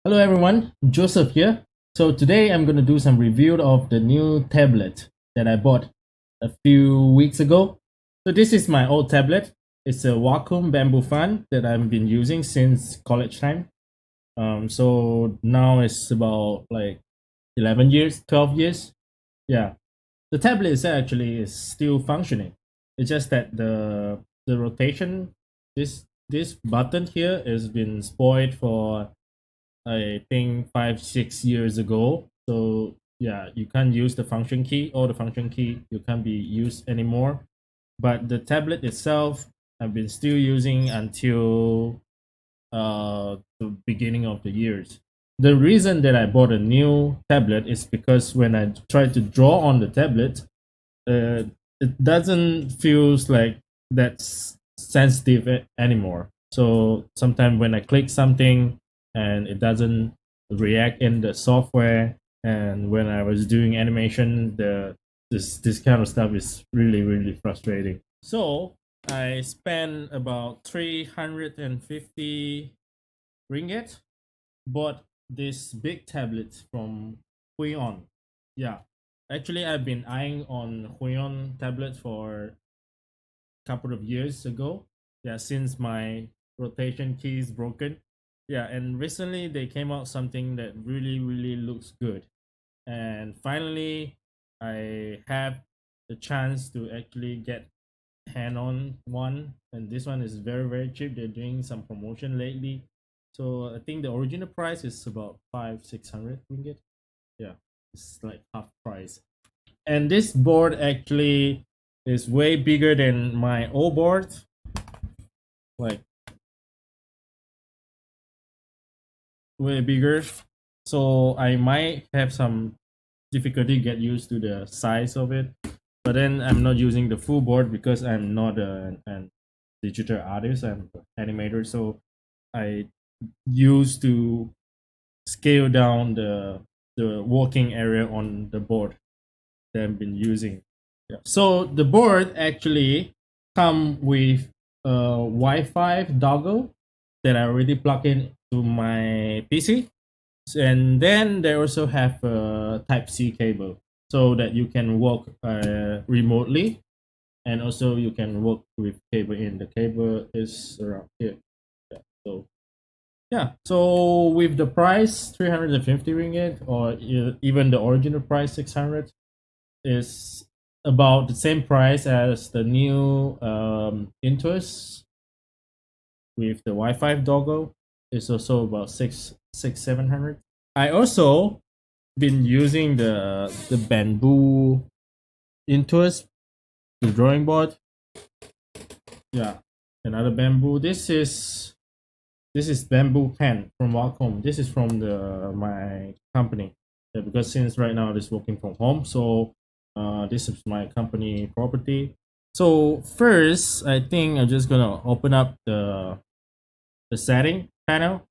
Hello everyone, Joseph here. So today I'm going to do some review of the new tablet that I bought a few weeks ago. So this is my old tablet. It's a Wacom bamboo fan that I've been using since college time. So now it's about like 11 years, 12 years. Yeah, the tablet is actually is still functioning. It's just that the rotation, this button here has been spoiled for I think 5 6 years ago. So yeah, you can't use the function key or the function key you can't be used anymore. But the tablet itself I've been still using until the beginning of the years. The reason that I bought a new tablet is because when I try to draw on the tablet, it doesn't feels like that's sensitive anymore. So sometimes when I click something and it doesn't react in the software, and when I was doing animation, this kind of stuff is really frustrating. So I spent about 350 ringgit, bought this big tablet from Huion. Yeah, actually, I've been eyeing on Huion tablet for a couple of years ago. Yeah, since my rotation key is broken. Yeah, and recently they came out something that really looks good. And finally, I have the chance to actually get hand on one, and this one is very cheap. They're doing some promotion lately, so I think the original price is about 5 600 ringgit. Yeah, it's like half price. And this board actually is way bigger than my old board, like way bigger. So I might have some difficulty get used to the size of it. But then I'm not using the full board because I'm not an digital artist. I'm an animator, so I used to scale down the working area on the board that I've been using. Yeah. So the board actually come with a Wi-Fi dongle that I already plug in to my PC, and then they also have a Type C cable so that you can work remotely, and also you can work with cable in. The cable is around here. Yeah. So yeah, so with the price 350 ringgit, or even the original price 600, is about the same price as the new Intuos with the Wi-Fi dongle. It's also about 700. I also been using the bamboo Intuos, the drawing board. Yeah, another bamboo. This is bamboo pen from Wacom. This is from the my company. Yeah, because since right now it's working from home, so this is my company property. So first, I think I'm just gonna open up the setting panel,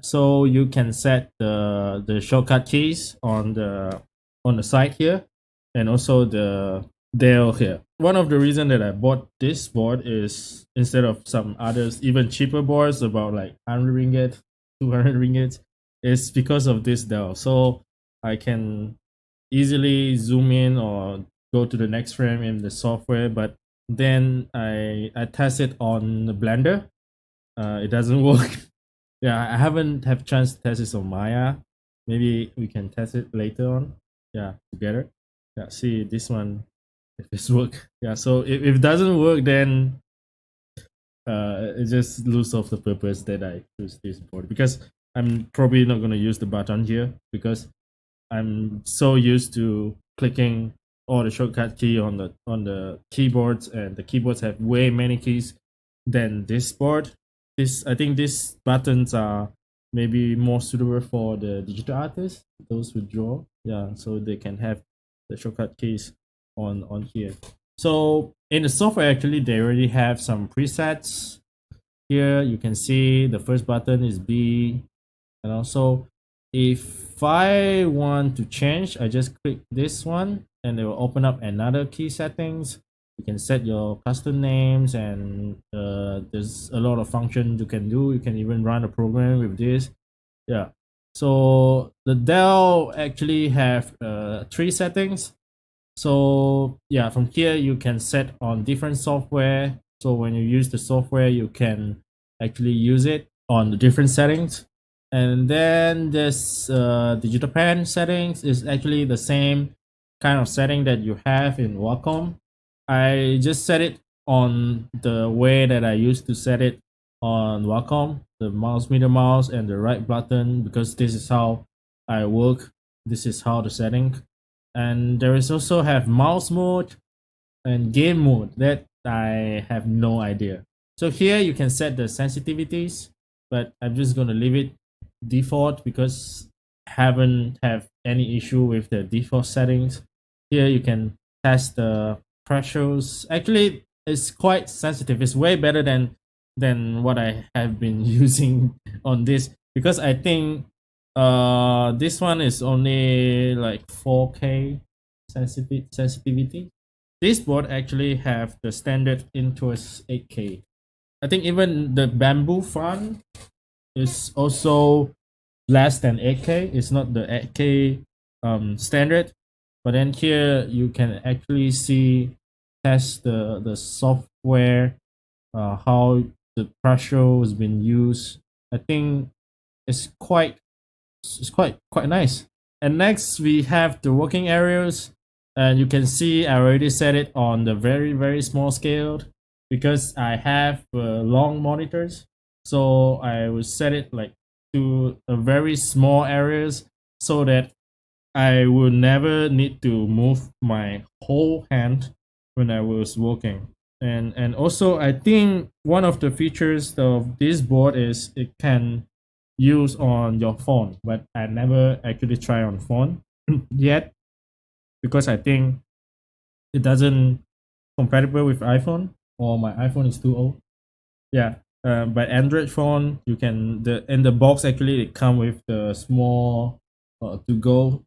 so you can set the shortcut keys on the side here, and also the dial here. One of the reason that I bought this board is, instead of some others even cheaper boards about like 100 ringgit, 200 ringgit, is because of this dial. So I can easily zoom in or go to the next frame in the software. But then I test it on the Blender. It doesn't work. Yeah, I haven't have chance to test this on Maya. Maybe we can test it later on. Yeah, together. Yeah, see this one if it's work. Yeah, so if it doesn't work, then it just lose off the purpose that I choose this board, because I'm probably not gonna use the button here because I'm so used to clicking all the shortcut key on the keyboards, and the keyboards have way many keys than this board. This I think these buttons are maybe more suitable for the digital artists, those who draw. Yeah, so they can have the shortcut keys on here. So in the software, actually, they already have some presets. Here you can see the first button is B, and also if I want to change, I just click this one and it will open up another key settings. You can set your custom names, and there's a lot of functions you can do. You can even run a program with this. Yeah. So the Dell actually have three settings. So yeah, from here you can set on different software. So when you use the software, you can actually use it on the different settings. And then this digital pen settings is actually the same kind of setting that you have in Wacom. I just set it on the way that I used to set it on Wacom, the mouse, middle mouse, and the right button, because this is how I work. This is how the setting. And there is also have mouse mode and game mode that I have no idea. So here you can set the sensitivities, but I'm just gonna leave it default because I haven't have any issue with the default settings. Here you can test the pressures. Actually, it's quite sensitive. It's way better than what I have been using on this, because I think this one is only like 4K sensitivity. This board actually have the standard Intuos 8K. I think even the bamboo font is also less than 8K. It's not the 8K standard. But then here you can actually see test the software, how the pressure has been used. I think it's quite nice. And next we have the working areas, and you can see I already set it on the very small scale because I have long monitors. So I will set it like to a very small areas so that I will never need to move my whole hand when I was working. And also I think one of the features of this board is it can use on your phone, but I never actually try on phone yet because I think it doesn't compatible with iPhone, or my iPhone is too old. Yeah. But Android phone, you can the in the box actually it come with the small to go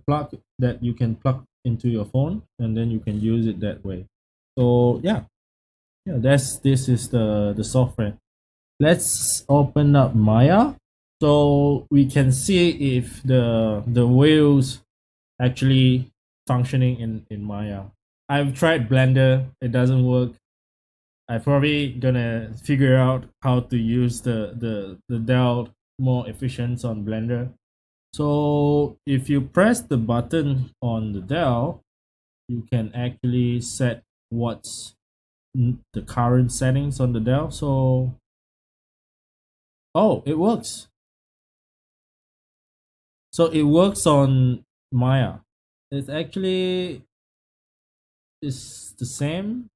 plug that you can plug into your phone, and then you can use it that way. So yeah, this is the software. Let's open up Maya so we can see if the wheels actually functioning in Maya. I've tried Blender, it doesn't work. I'm probably gonna figure out how to use the Dell more efficient on Blender. So if you press the button on the Dell, you can actually set what's the current settings on the Dell. So oh, it works. So it works on Maya. It's actually is the same.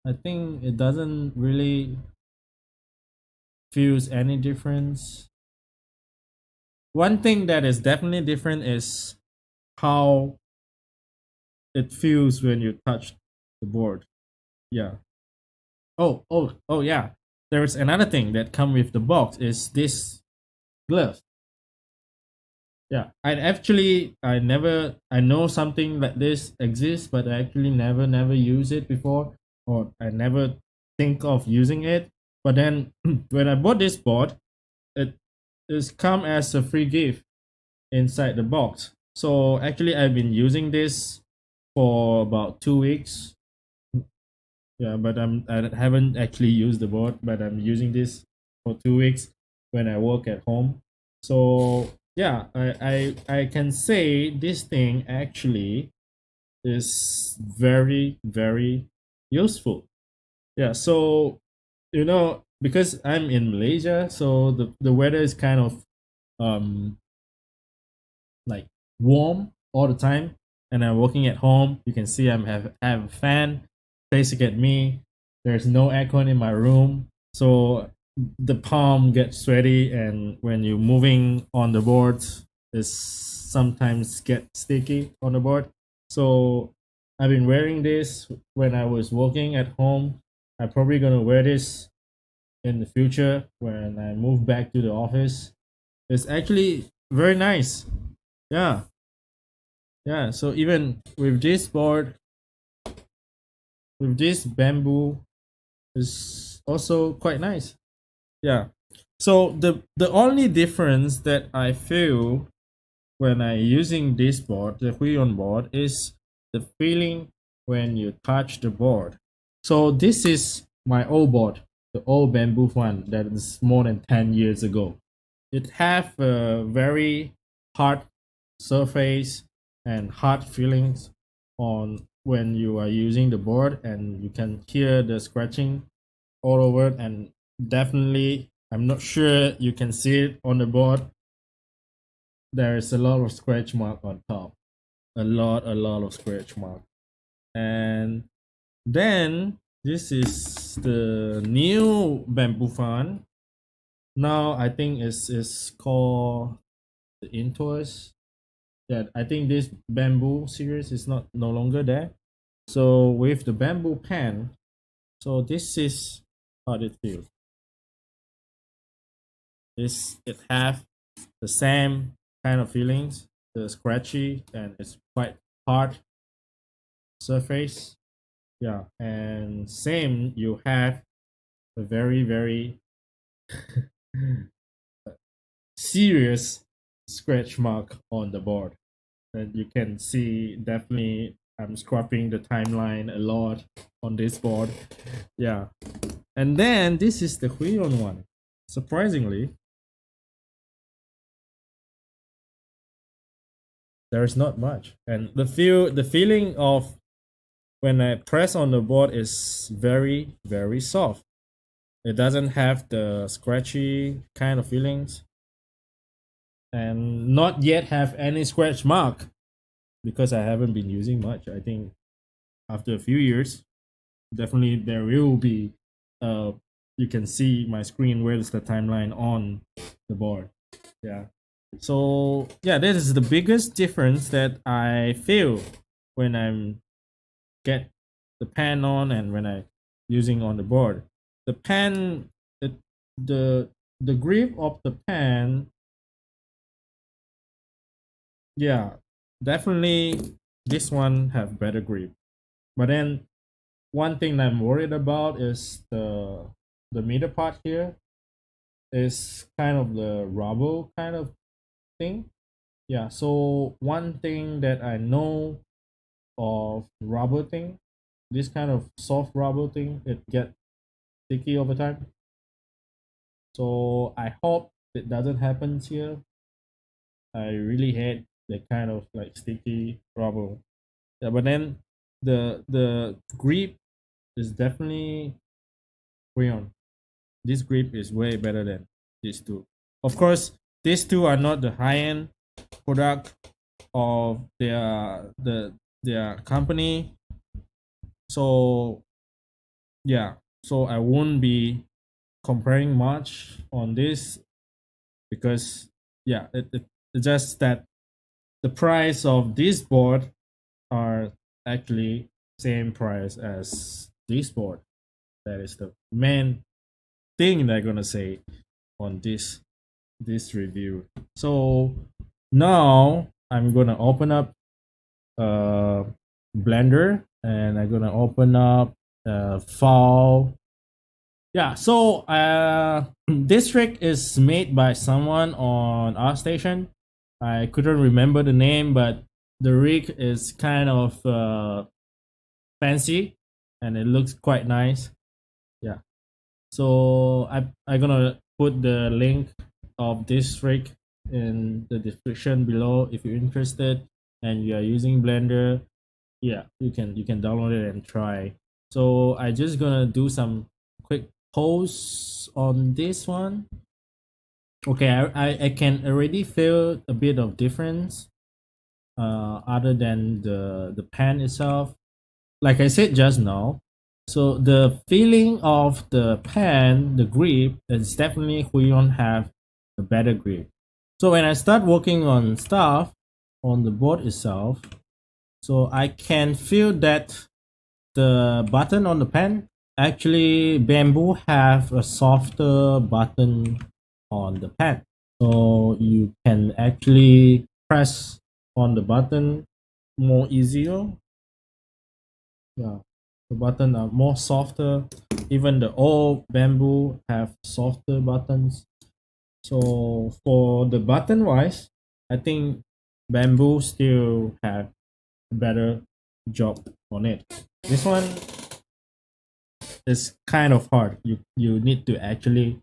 I think it doesn't really feels any difference. One thing that is definitely different is how it feels when you touch the board. Yeah. Oh yeah. There's another thing that come with the box is this glove. Yeah, I know something like this exists, but I actually never use it before, or I never think of using it. But then when I bought this board, it is come as a free gift inside the box. So actually I've been using this for about 2 weeks. Yeah, but I haven't actually used the board, but I'm using this for 2 weeks when I work at home. So yeah, I can say this thing actually is very useful. Yeah, so because I'm in Malaysia, so the weather is kind of um like warm all the time, and I'm working at home. You can see have a fan facing at me. There's no aircon in my room, so the palm gets sweaty, and when you're moving on the board, it sometimes get sticky on the board. So I've been wearing this when I was working at home. I'm probably gonna wear this in the future when I move back to the office. It's actually very nice. Yeah, yeah. So even with this board, with this bamboo, is also quite nice. Yeah. So the only difference that I feel when I using this board, the Huion board, is the feeling when you touch the board. So this is my old board, the old bamboo one that is more than 10 years ago. It have a very hard surface and hard feelings on when you are using the board, and you can hear the scratching all over it. And definitely, I'm not sure you can see it on the board, there is a lot of scratch mark on top, a lot of scratch mark. And then this is the new bamboo fan. Now I think it's called the Intours. Yeah, I think this bamboo series is not no longer there. So with the bamboo pen, so this is how it feels. It have the same kind of feelings, the scratchy, and it's quite hard surface. Yeah, and same, you have a very serious scratch mark on the board, and you can see definitely I'm scrubbing the timeline a lot on this board. Yeah, and then this is the Huion one. Surprisingly, there's not much, and the feeling of when I press on the board is very soft. It doesn't have the scratchy kind of feelings, and not yet have any scratch mark because I haven't been using much. I think after a few years, definitely there will be. Uh, you can see my screen where's the timeline on the board. Yeah. So yeah, this is the biggest difference that I feel when I'm get the pen on and when I using on the board. The pen, it, the the grip of the pen, yeah, definitely this one have better grip. But then one thing I'm worried about is the middle part here is kind of the rubber kind of thing. Yeah, so one thing that I know of rubber thing, this kind of soft rubber thing, it get sticky over time. So I hope it doesn't happen here. I really hate the kind of like sticky rubber. Yeah, but then the grip is definitely Rayon. This grip is way better than these two. Of course, these two are not the high end product of their company. So yeah, so I won't be comparing much on this because yeah, it's just that the price of this board are actually same price as this board. That is the main thing they're gonna say on this review. So now I'm gonna open up uh Blender, and I'm gonna open up file. Yeah, so this trick is made by someone on our station. I couldn't remember the name, but the rig is kind of fancy and it looks quite nice. Yeah. So I'm gonna put the link of this rig in the description below if you're interested and you are using Blender. Yeah, you can download it and try. So I just gonna do some quick posts on this one. Okay, I can already feel a bit of difference other than the pen itself. Like I said just now, so the feeling of the pen, the grip, is definitely Huion have a better grip. So when I start working on stuff on the board itself, so I can feel that the button on the pen, actually bamboo have a softer button on the pen. So you can actually press on the button more easier. Yeah, the button are more softer. Even the old bamboo have softer buttons. So for the button wise, I think bamboo still have a better job on it. This one is kind of hard. You need to actually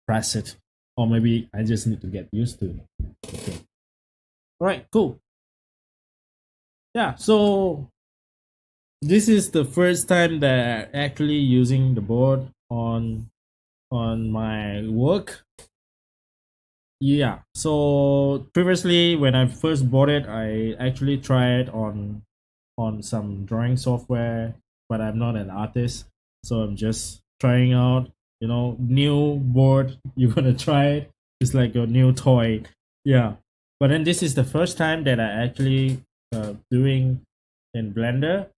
press it, or maybe I just need to get used to it. Okay. All right. Cool. Yeah. So this is the first time that I actually using the board on my work. Yeah. So previously, when I first bought it, I actually tried on some drawing software, but I'm not an artist, so I'm just trying out. New board. You're gonna try it. It's like a new toy. Yeah. But then this is the first time that I actually doing in Blender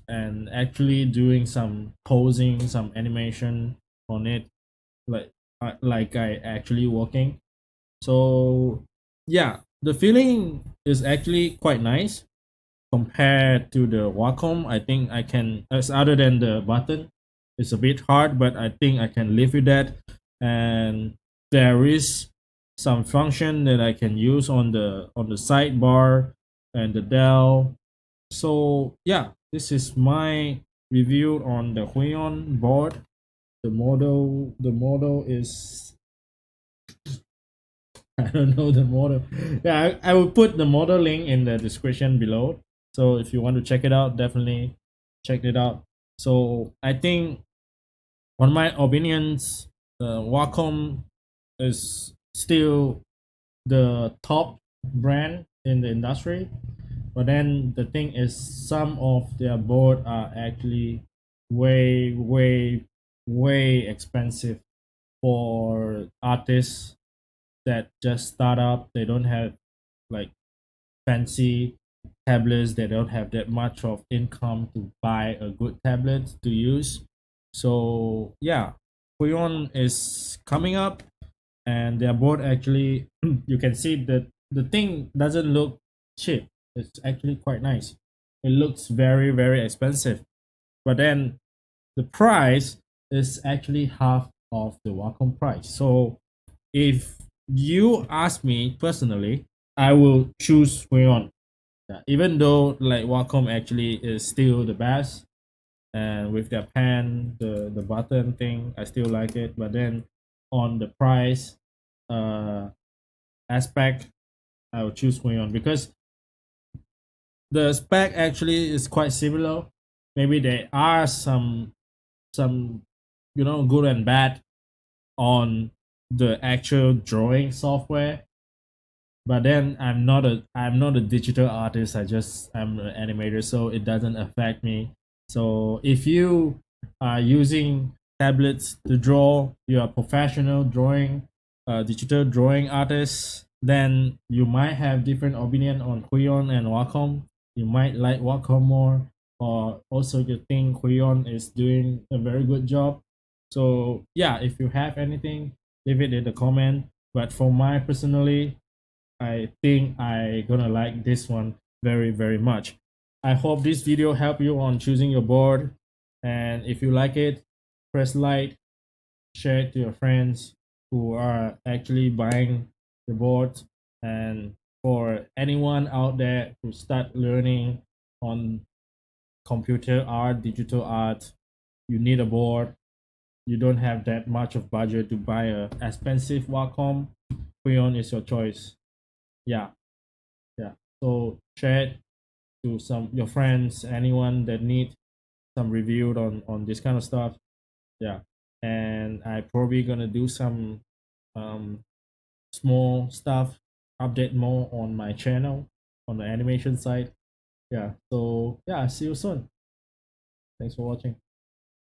and actually doing some posing, some animation on it, like like I actually working. So yeah, the feeling is actually quite nice compared to the Wacom. I think I can, as other than the button, it's a bit hard, but I think I can live with that. And there is some function that I can use on the sidebar and the Dell. So yeah, this is my review on the Huion board. The model is I don't know the model. Yeah, I will put the model link in the description below. So if you want to check it out, definitely check it out. So I think, on my opinions, Wacom is still the top brand in the industry. But then the thing is, some of their board are actually way, way, way expensive for artists that just start up. They don't have like fancy tablets. They don't have that much of income to buy a good tablet to use. So yeah, Huion is coming up, and their board actually you can see that the thing doesn't look cheap. It's actually quite nice. It looks very, very expensive, but then the price is actually half of the Wacom price. So if you ask me personally, I will choose Huion. Yeah, even though like Wacom actually is still the best, and with their pen, the button thing, I still like it. But then on the price uh aspect, I will choose Huion because the spec actually is quite similar. Maybe there are some good and bad on the actual drawing software, but then I'm not a digital artist. I'm an animator, so it doesn't affect me. So if you are using tablets to draw, you're a professional drawing digital drawing artist, then you might have different opinion on Huion and Wacom. You might like Wacom more, or also you think Huion is doing a very good job. So yeah, if you have anything, leave it in the comment. But for my personally, I think I gonna like this one very, very much. I hope this video helped you on choosing your board. And if you like it, press like, share it to your friends who are actually buying the board. And for anyone out there who start learning on computer art, digital art, you need a board. You don't have that much of budget to buy a expensive Wacom. Huion is your choice. Yeah. Yeah. So share it to some your friends, anyone that need some review on this kind of stuff. Yeah. And I probably gonna do some um small stuff, update more on my channel on the animation side. Yeah. So yeah, see you soon. Thanks for watching.